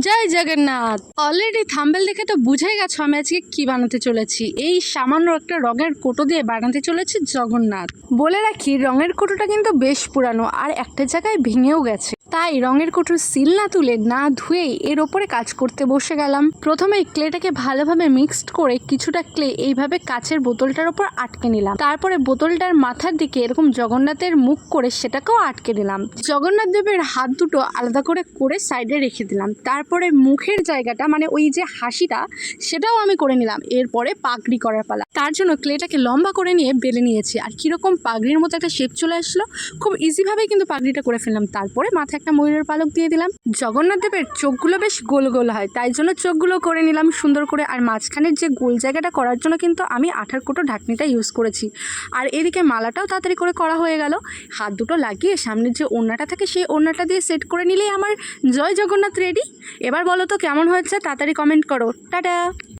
জয় Jagannath. Already thumbnail দেখে তো বুঝেই গেছো আমি আজকে কি বানাতে চলেছি। এই সামান্য একটা রঙের কোটো দিয়ে বানাতে চলেছি জগন্নাথ। বলে রাখি রঙের কোটোটা কিন্তু বেশ পুরানো আর একটা জায়গায় ভেঙেও গেছে, তাই রঙের কোটোর সিল না তুলে না ধুয়েই এর ওপরে কাজ করতে বসে গেলাম। প্রথমে ক্লেটাকে ভালোভাবে মিক্সড করে কিছুটা ক্লে এইভাবে কাচের বোতলটার ওপর আটকে নিলাম। তারপরে বোতলটার মাথার দিকে এরকম জগন্নাথের মুখ করে সেটাকেও আটকে দিলাম। জগন্নাথ দেবের হাত দুটো আলাদা করে করে সাইডে রেখে দিলাম। তারপরে মুখের জায়গাটা মানে ওই যে হাসিটা সেটাও আমি করে নিলাম। এরপরে পাগড়ি করার পালা। তার জন্য ক্লেটাকে লম্বা করে নিয়ে বেলে নিয়েছি আর কিরকম পাগড়ির মতো একটা শেপ চলে আসলো। খুব ইজিভাবে কিন্তু পাগড়িটা করে ফেললাম। তারপরে মাথায় একটা ময়ূরের পালক দিয়ে দিলাম। জগন্নাথ দেবের চোখগুলো বেশ গোল গোল হয়, তাই জন্য চোখগুলো করে নিলাম সুন্দর করে। আর মাঝখানের যে গোল জায়গাটা করার জন্য কিন্তু আমি আঠার কোটো ঢাকনিটা ইউজ করেছি। আর এদিকে মালাটাও তাড়াতাড়ি করে করা হয়ে গেল। হাত দুটো লাগিয়ে সামনের যে ওড়নাটা থাকে সেই ওড়নাটা দিয়ে সেট করে নিলেই আমার জয় জগন্নাথ রেডি। এবার বলো তো কেমন হয়েছে, তাড়াতাড়ি কমেন্ট করো। টাটা।